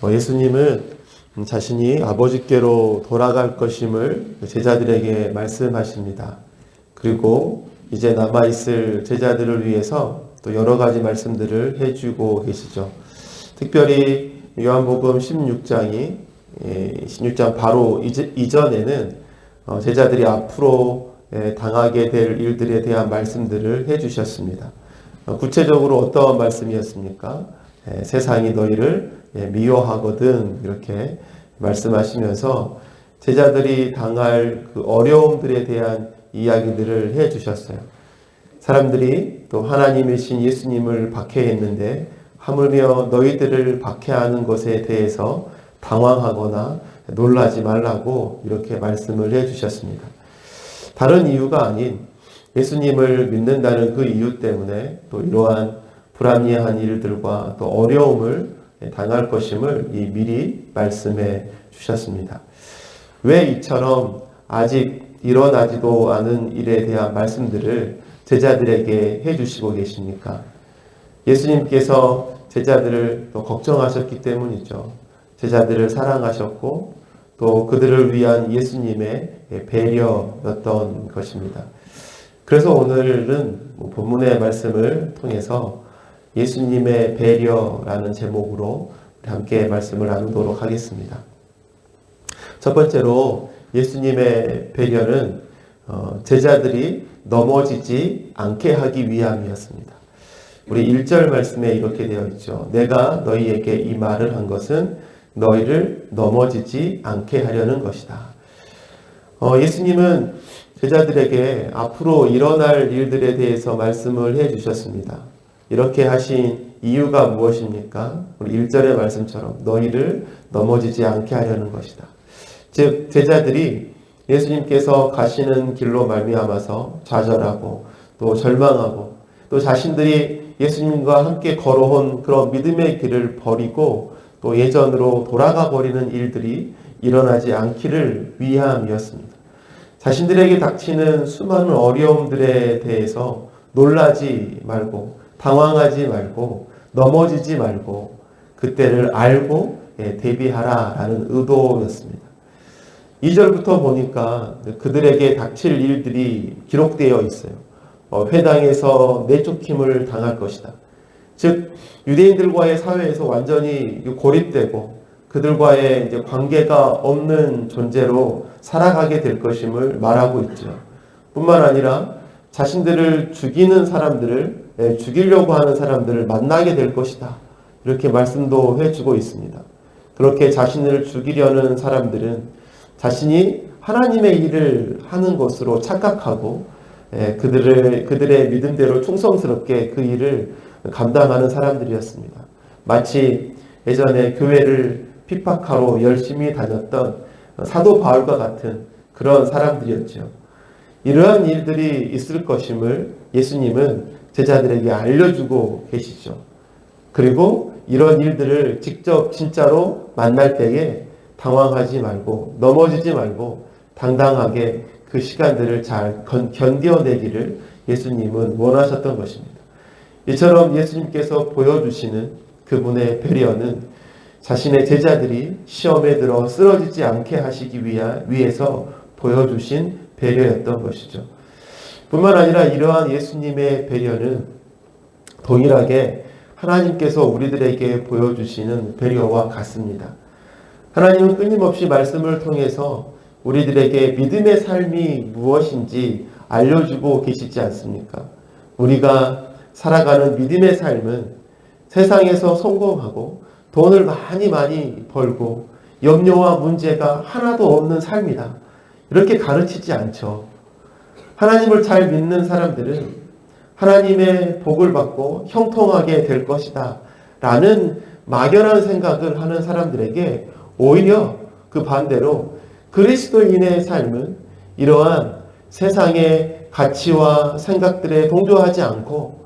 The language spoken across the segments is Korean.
예수님은 자신이 아버지께로 돌아갈 것임을 제자들에게 말씀하십니다. 그리고 이제 남아있을 제자들을 위해서 또 여러 가지 말씀들을 해주고 계시죠. 특별히 요한복음 16장 바로 이전에는 제자들이 앞으로 당하게 될 일들에 대한 말씀들을 해주셨습니다. 구체적으로 어떤 말씀이었습니까? 세상이 너희를 미워하거든, 이렇게 말씀하시면서 제자들이 당할 그 어려움들에 대한 이야기들을 해주셨어요. 사람들이 또 하나님이신 예수님을 박해했는데 하물며 너희들을 박해하는 것에 대해서 당황하거나 놀라지 말라고 이렇게 말씀을 해주셨습니다. 다른 이유가 아닌 예수님을 믿는다는 그 이유 때문에 또 이러한 불합리한 일들과 또 어려움을 당할 것임을 미리 말씀해 주셨습니다. 왜 이처럼 아직 일어나지도 않은 일에 대한 말씀들을 제자들에게 해주시고 계십니까? 예수님께서 제자들을 또 걱정하셨기 때문이죠. 제자들을 사랑하셨고 또 그들을 위한 예수님의 배려였던 것입니다. 그래서 오늘은 본문의 말씀을 통해서 예수님의 배려라는 제목으로 함께 말씀을 나누도록 하겠습니다. 첫 번째로 예수님의 배려는 제자들이 넘어지지 않게 하기 위함이었습니다. 우리 1절 말씀에 이렇게 되어 있죠. 내가 너희에게 이 말을 한 것은 너희를 넘어지지 않게 하려는 것이다. 예수님은 제자들에게 앞으로 일어날 일들에 대해서 말씀을 해주셨습니다. 이렇게 하신 이유가 무엇입니까? 우리 1절의 말씀처럼 너희를 넘어지지 않게 하려는 것이다. 즉 제자들이 예수님께서 가시는 길로 말미암아서 좌절하고 또 절망하고 또 자신들이 예수님과 함께 걸어온 그런 믿음의 길을 버리고 또 예전으로 돌아가 버리는 일들이 일어나지 않기를 위함이었습니다. 자신들에게 닥치는 수많은 어려움들에 대해서 놀라지 말고 당황하지 말고 넘어지지 말고 그때를 알고 대비하라라는 의도였습니다. 2절부터 보니까 그들에게 닥칠 일들이 기록되어 있어요. 회당에서 내쫓김을 당할 것이다. 즉 유대인들과의 사회에서 완전히 고립되고 그들과의 이제 관계가 없는 존재로 살아가게 될 것임을 말하고 있죠. 뿐만 아니라 자신들을 죽이는 사람들을 죽이려고 하는 사람들을 만나게 될 것이다. 이렇게 말씀도 해주고 있습니다. 그렇게 자신을 죽이려는 사람들은 자신이 하나님의 일을 하는 것으로 착각하고 그들의 믿음대로 충성스럽게 그 일을 감당하는 사람들이었습니다. 마치 예전에 교회를 핍박하러 열심히 다녔던 사도 바울과 같은 그런 사람들이었죠. 이러한 일들이 있을 것임을 예수님은 제자들에게 알려주고 계시죠. 그리고 이런 일들을 직접 진짜로 만날 때에 당황하지 말고 넘어지지 말고 당당하게 그 시간들을 잘 견뎌내기를 예수님은 원하셨던 것입니다. 이처럼 예수님께서 보여주시는 그분의 배려는 자신의 제자들이 시험에 들어 쓰러지지 않게 하시기 위해서 보여주신 배려였던 것이죠. 뿐만 아니라 이러한 예수님의 배려는 동일하게 하나님께서 우리들에게 보여주시는 배려와 같습니다. 하나님은 끊임없이 말씀을 통해서 우리들에게 믿음의 삶이 무엇인지 알려주고 계시지 않습니까? 우리가 살아가는 믿음의 삶은 세상에서 성공하고 돈을 많이 벌고 염려와 문제가 하나도 없는 삶이다. 이렇게 가르치지 않죠. 하나님을 잘 믿는 사람들은 하나님의 복을 받고 형통하게 될 것이다 라는 막연한 생각을 하는 사람들에게 오히려 그 반대로 그리스도인의 삶은 이러한 세상의 가치와 생각들에 동조하지 않고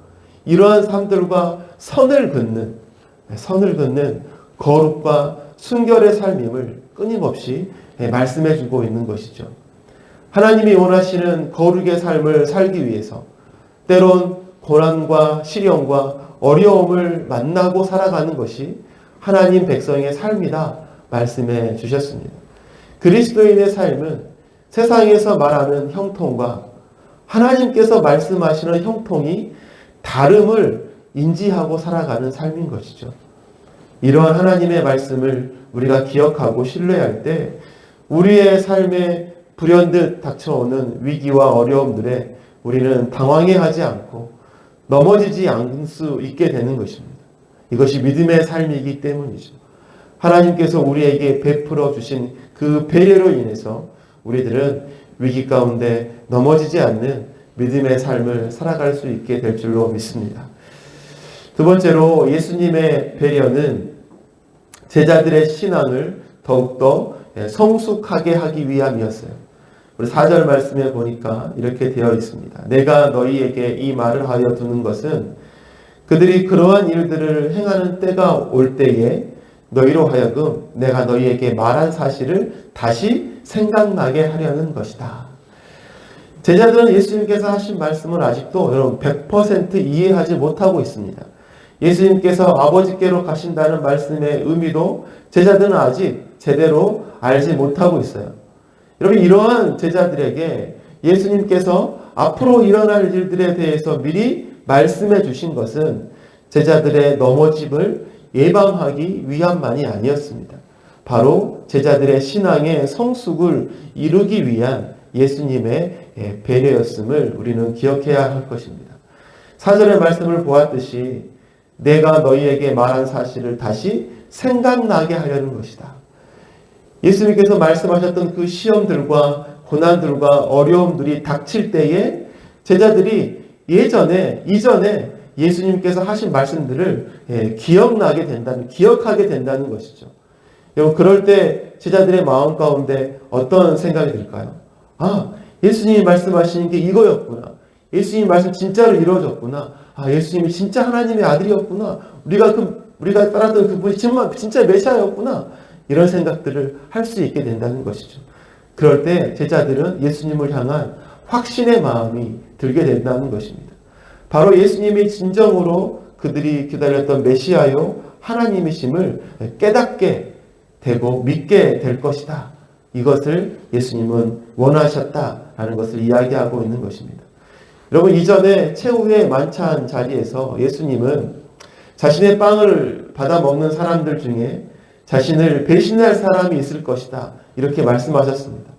이러한 삶들과 선을 긋는 거룩과 순결의 삶임을 끊임없이 말씀해 주고 있는 것이죠. 하나님이 원하시는 거룩의 삶을 살기 위해서 때론 고난과 시련과 어려움을 만나고 살아가는 것이 하나님 백성의 삶이다 말씀해 주셨습니다. 그리스도인의 삶은 세상에서 말하는 형통과 하나님께서 말씀하시는 형통이 다름을 인지하고 살아가는 삶인 것이죠. 이러한 하나님의 말씀을 우리가 기억하고 신뢰할 때 우리의 삶에 불현듯 닥쳐오는 위기와 어려움들에 우리는 당황해하지 않고 넘어지지 않을 수 있게 되는 것입니다. 이것이 믿음의 삶이기 때문이죠. 하나님께서 우리에게 베풀어 주신 그 배려로 인해서 우리들은 위기 가운데 넘어지지 않는 믿음의 삶을 살아갈 수 있게 될 줄로 믿습니다. 두 번째로 예수님의 배려는 제자들의 신앙을 더욱더 성숙하게 하기 위함이었어요. 우리 4절 말씀에 보니까 이렇게 되어 있습니다. 내가 너희에게 이 말을 하여 두는 것은 그들이 그러한 일들을 행하는 때가 올 때에 너희로 하여금 내가 너희에게 말한 사실을 다시 생각나게 하려는 것이다. 제자들은 예수님께서 하신 말씀을 아직도 여러분 100% 이해하지 못하고 있습니다. 예수님께서 아버지께로 가신다는 말씀의 의미도 제자들은 아직 제대로 알지 못하고 있어요. 여러분, 이러한 제자들에게 예수님께서 앞으로 일어날 일들에 대해서 미리 말씀해 주신 것은 제자들의 넘어짐을 예방하기 위함만이 아니었습니다. 바로 제자들의 신앙의 성숙을 이루기 위한 예수님의 배려였음을 우리는 기억해야 할 것입니다. 4절의 말씀을 보았듯이 내가 너희에게 말한 사실을 다시 생각나게 하려는 것이다. 예수님께서 말씀하셨던 그 시험들과 고난들과 어려움들이 닥칠 때에 제자들이 이전에 예수님께서 하신 말씀들을 기억하게 된다는 것이죠. 여러분, 그럴 때 제자들의 마음 가운데 어떤 생각이 들까요? 아, 예수님이 말씀하시는 게 이거였구나. 예수님 말씀 진짜로 이루어졌구나. 아, 예수님이 진짜 하나님의 아들이었구나. 우리가 따랐던 그분이 진짜 메시아였구나. 이런 생각들을 할 수 있게 된다는 것이죠. 그럴 때 제자들은 예수님을 향한 확신의 마음이 들게 된다는 것입니다. 바로 예수님이 진정으로 그들이 기다렸던 메시아요 하나님이심을 깨닫게 되고 믿게 될 것이다. 이것을 예수님은 원하셨다라는 것을 이야기하고 있는 것입니다. 여러분, 이전에 최후의 만찬 자리에서 예수님은 자신의 빵을 받아 먹는 사람들 중에 자신을 배신할 사람이 있을 것이다. 이렇게 말씀하셨습니다.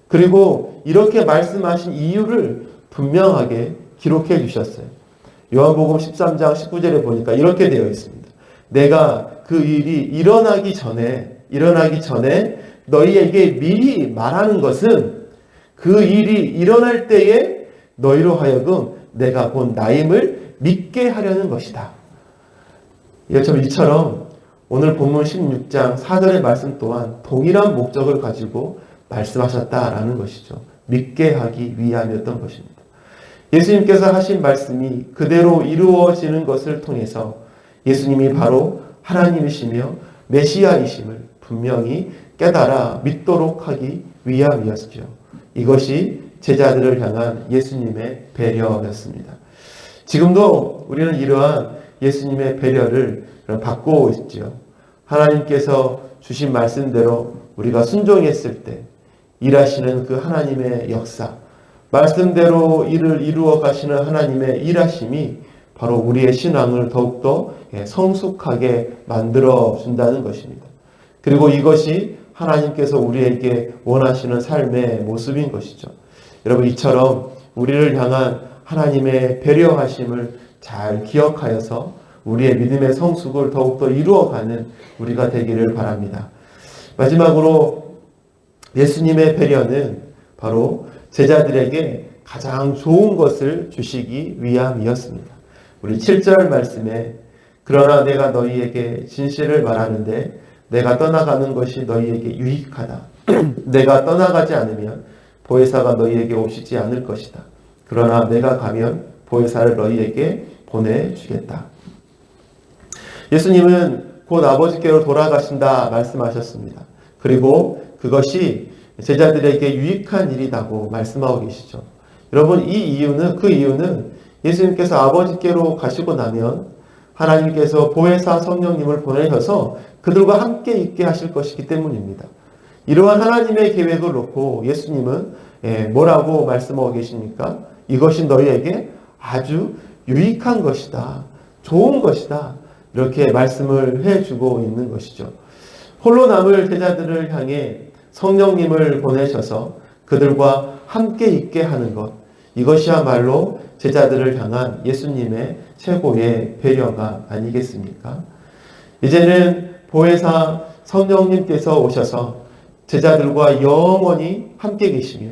그리고 이렇게 말씀하신 이유를 분명하게 기록해 주셨어요. 요한복음 13장 19절에 보니까 이렇게 되어 있습니다. 내가 그 일이 일어나기 전에 너희에게 미리 말하는 것은 그 일이 일어날 때에 너희로 하여금 내가 본 나임을 믿게 하려는 것이다. 이처럼 오늘 본문 16장 4절의 말씀 또한 동일한 목적을 가지고 말씀하셨다라는 것이죠. 믿게 하기 위함이었던 것입니다. 예수님께서 하신 말씀이 그대로 이루어지는 것을 통해서 예수님이 바로 하나님이시며 메시아이심을 분명히 깨달아 믿도록 하기 위함이었죠. 이것이 제자들을 향한 예수님의 배려였습니다. 지금도 우리는 이러한 예수님의 배려를 받고 있죠. 하나님께서 주신 말씀대로 우리가 순종했을 때 일하시는 그 하나님의 역사, 말씀대로 일을 이루어 가시는 하나님의 일하심이 바로 우리의 신앙을 더욱더 성숙하게 만들어 준다는 것입니다. 그리고 이것이 하나님께서 우리에게 원하시는 삶의 모습인 것이죠. 여러분, 이처럼 우리를 향한 하나님의 배려하심을 잘 기억하여서 우리의 믿음의 성숙을 더욱더 이루어가는 우리가 되기를 바랍니다. 마지막으로 예수님의 배려는 바로 제자들에게 가장 좋은 것을 주시기 위함이었습니다. 우리 7절 말씀에 그러나 내가 너희에게 진실을 말하는데 내가 떠나가는 것이 너희에게 유익하다. 내가 떠나가지 않으면 보혜사가 너희에게 오시지 않을 것이다. 그러나 내가 가면 보혜사를 너희에게 보내주겠다. 예수님은 곧 아버지께로 돌아가신다 말씀하셨습니다. 그리고 그것이 제자들에게 유익한 일이라고 말씀하고 계시죠. 여러분, 그 이유는 예수님께서 아버지께로 가시고 나면 하나님께서 보혜사 성령님을 보내셔서 그들과 함께 있게 하실 것이기 때문입니다. 이러한 하나님의 계획을 놓고 예수님은 뭐라고 말씀하고 계십니까? 이것이 너희에게 아주 유익한 것이다. 좋은 것이다. 이렇게 말씀을 해주고 있는 것이죠. 홀로 남을 제자들을 향해 성령님을 보내셔서 그들과 함께 있게 하는 것, 이것이야말로 제자들을 향한 예수님의 최고의 배려가 아니겠습니까? 이제는 보혜사 성령님께서 오셔서 제자들과 영원히 함께 계시며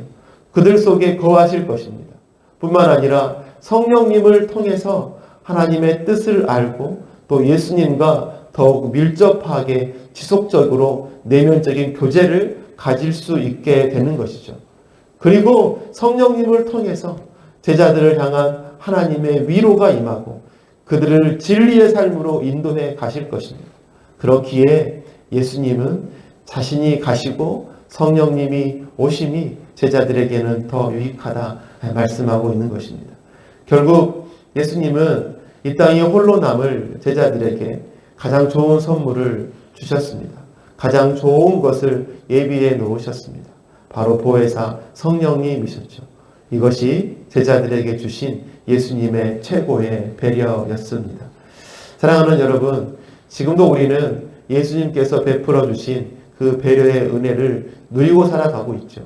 그들 속에 거하실 것입니다. 뿐만 아니라 성령님을 통해서 하나님의 뜻을 알고 또 예수님과 더욱 밀접하게 지속적으로 내면적인 교제를 가질 수 있게 되는 것이죠. 그리고 성령님을 통해서 제자들을 향한 하나님의 위로가 임하고 그들을 진리의 삶으로 인도해 가실 것입니다. 그렇기에 예수님은 자신이 가시고 성령님이 오심이 제자들에게는 더 유익하다 말씀하고 있는 것입니다. 결국 예수님은 이 땅에 홀로 남을 제자들에게 가장 좋은 선물을 주셨습니다. 가장 좋은 것을 예비해 놓으셨습니다. 바로 보혜사 성령님이셨죠. 이것이 제자들에게 주신 예수님의 최고의 배려였습니다. 사랑하는 여러분, 지금도 우리는 예수님께서 베풀어 주신 그 배려의 은혜를 누리고 살아가고 있죠.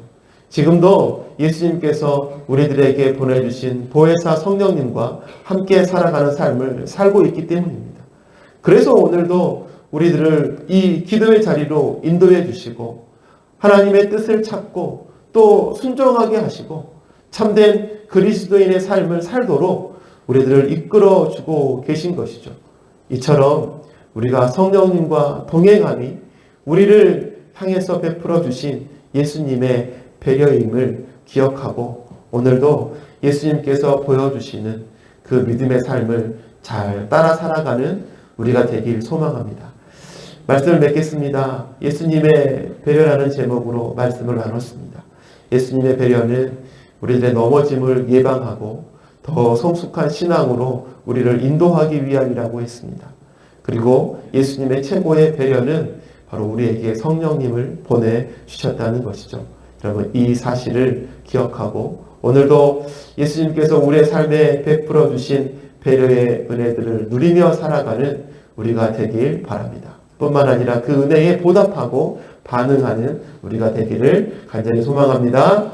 지금도 예수님께서 우리들에게 보내주신 보혜사 성령님과 함께 살아가는 삶을 살고 있기 때문입니다. 그래서 오늘도 우리들을 이 기도의 자리로 인도해 주시고 하나님의 뜻을 찾고 또 순종하게 하시고 참된 그리스도인의 삶을 살도록 우리들을 이끌어 주고 계신 것이죠. 이처럼 우리가 성령님과 동행함이 우리를 향해서 베풀어 주신 예수님의 배려임을 기억하고 오늘도 예수님께서 보여주시는 그 믿음의 삶을 잘 따라 살아가는 우리가 되길 소망합니다. 말씀을 맺겠습니다. 예수님의 배려라는 제목으로 말씀을 나눴습니다. 예수님의 배려는 우리들의 넘어짐을 예방하고 더 성숙한 신앙으로 우리를 인도하기 위함이라고 했습니다. 그리고 예수님의 최고의 배려는 바로 우리에게 성령님을 보내주셨다는 것이죠. 여러분, 이 사실을 기억하고 오늘도 예수님께서 우리의 삶에 베풀어 주신 배려의 은혜들을 누리며 살아가는 우리가 되길 바랍니다. 뿐만 아니라 그 은혜에 보답하고 반응하는 우리가 되기를 간절히 소망합니다.